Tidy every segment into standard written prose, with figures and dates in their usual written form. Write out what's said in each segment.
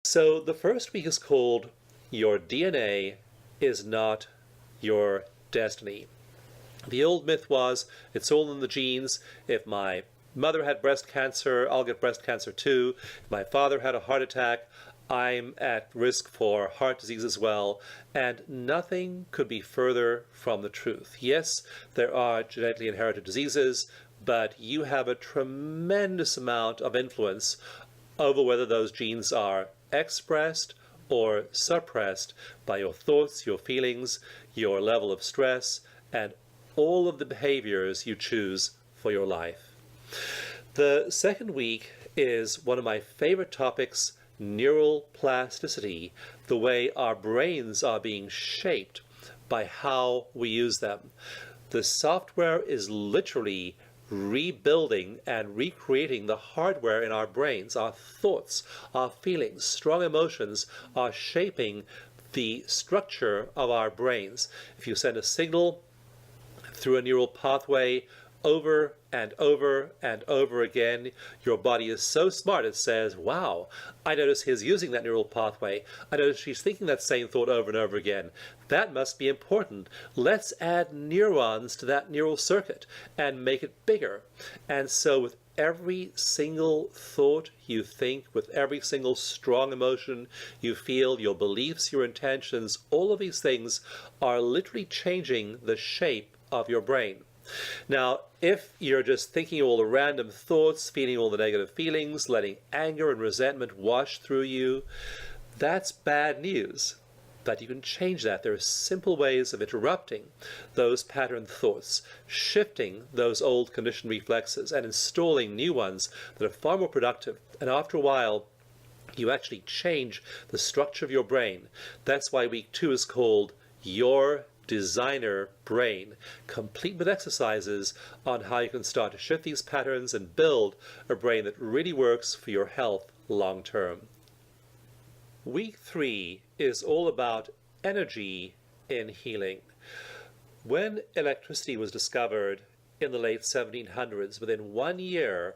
So the first week is called Your DNA is Not Your Destiny. The old myth was it's all in the genes. If my mother had breast cancer, I'll get breast cancer too. If my father had a heart attack, I'm at risk for heart disease as well. And nothing could be further from the truth. Yes, there are genetically inherited diseases, but you have a tremendous amount of influence over whether those genes are expressed or suppressed by your thoughts, your feelings, your level of stress, and all of the behaviors you choose for your life. The second week is one of my favorite topics, neural plasticity, the way our brains are being shaped by how we use them. The software is literally rebuilding and recreating the hardware in our brains. Our thoughts, our feelings, strong emotions are shaping the structure of our brains. If you send a signal through a neural pathway over and over and over again, your body is so smart it says, wow, I notice he's using that neural pathway. I notice she's thinking that same thought over and over again. That must be important. Let's add neurons to that neural circuit and make it bigger. And so with every single thought you think, with every single strong emotion you feel, your beliefs, your intentions, all of these things are literally changing the shape of your brain. Now, if you're just thinking all the random thoughts, feeling all the negative feelings, letting anger and resentment wash through you, that's bad news. But you can change that. There are simple ways of interrupting those patterned thoughts, shifting those old conditioned reflexes, and installing new ones that are far more productive. And after a while, you actually change the structure of your brain. That's why week 2 is called Your Designer Brain, complete with exercises on how you can start to shift these patterns and build a brain that really works for your health long term. Week 3 is all about energy in healing. When electricity was discovered in the late 1700s, within 1 year,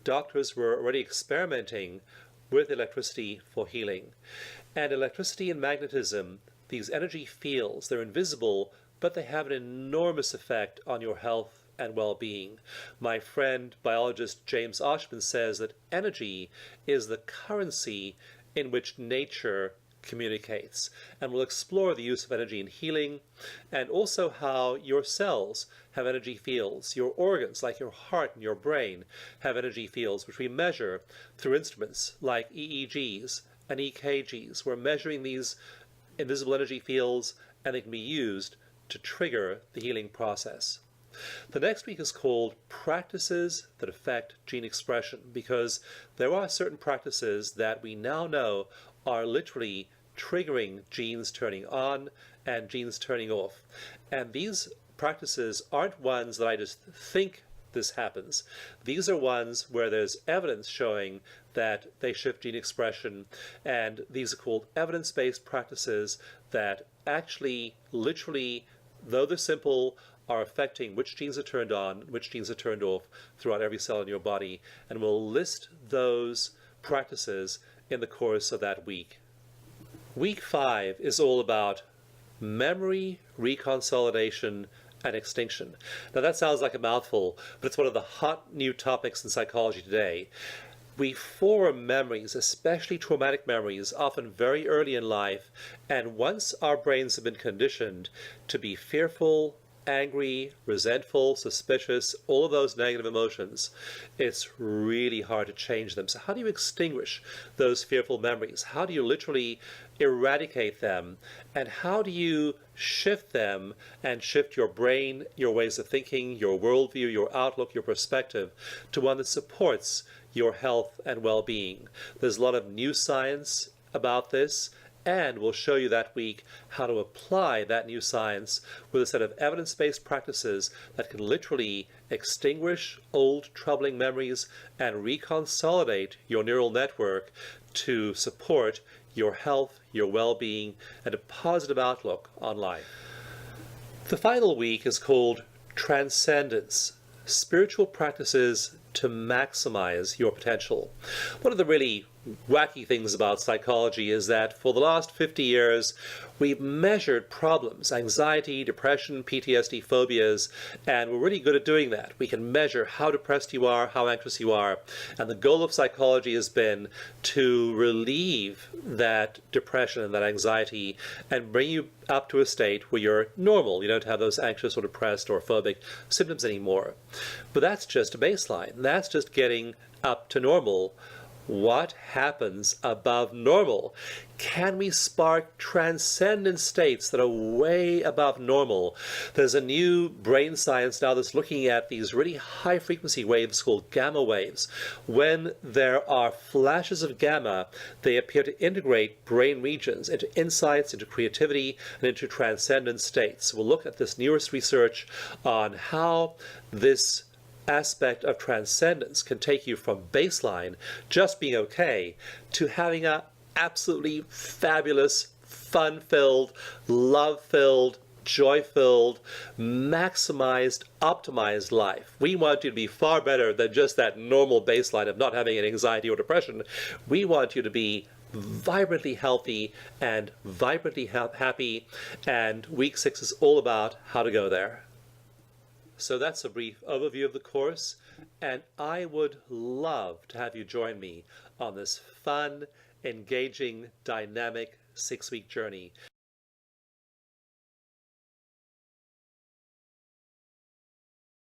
doctors were already experimenting with electricity for healing. And electricity and magnetism, these energy fields, they're invisible, but they have an enormous effect on your health and well-being. My friend, biologist James Oschman says that energy is the currency in which nature communicates. And we'll explore the use of energy in healing and also how your cells have energy fields. Your organs, like your heart and your brain, have energy fields, which we measure through instruments like EEGs and EKGs. We're measuring these invisible energy fields, and they can be used to trigger the healing process. The next week is called Practices that Affect Gene Expression, because there are certain practices that we now know are literally triggering genes turning on and genes turning off. And these practices aren't ones that I just think this happens. These are ones where there's evidence showing that they shift gene expression, and these are called evidence-based practices that actually, literally, though they're simple, are affecting which genes are turned on, which genes are turned off throughout every cell in your body. And we'll list those practices in the course of that week. Week 5 is all about memory reconsolidation and extinction. Now that sounds like a mouthful, but it's one of the hot new topics in psychology today. We form memories, especially traumatic memories, often very early in life, and once our brains have been conditioned to be fearful, angry, resentful, suspicious, all of those negative emotions, it's really hard to change them. So how do you extinguish those fearful memories? How do you literally eradicate them? And how do you shift them and shift your brain, your ways of thinking, your worldview, your outlook, your perspective to one that supports your health and well-being? There's a lot of new science about this, and we'll show you that week how to apply that new science with a set of evidence-based practices that can literally extinguish old troubling memories and reconsolidate your neural network to support your health, your well-being, and a positive outlook on life. The final week is called Transcendence, Spiritual Practices to Maximize Your Potential. One of the really wacky things about psychology is that for the last 50 years, we've measured problems, anxiety, depression, PTSD, phobias, and we're really good at doing that. We can measure how depressed you are, how anxious you are, and the goal of psychology has been to relieve that depression and that anxiety and bring you up to a state where you're normal. You don't have those anxious or depressed or phobic symptoms anymore. But that's just a baseline. That's just getting up to normal. What happens above normal? Can we spark transcendent states that are way above normal? There's a new brain science now that's looking at these really high frequency waves called gamma waves. When there are flashes of gamma, they appear to integrate brain regions into insights, into creativity, and into transcendent states. We'll look at this newest research on how this aspect of transcendence can take you from baseline, just being okay, to having a absolutely fabulous, fun-filled, love-filled, joy-filled, maximized, optimized life. We want you to be far better than just that normal baseline of not having any anxiety or depression. We want you to be vibrantly healthy and vibrantly happy, and week 6 is all about how to go there. So that's a brief overview of the course, and I would love to have you join me on this fun, engaging, dynamic 6-week journey.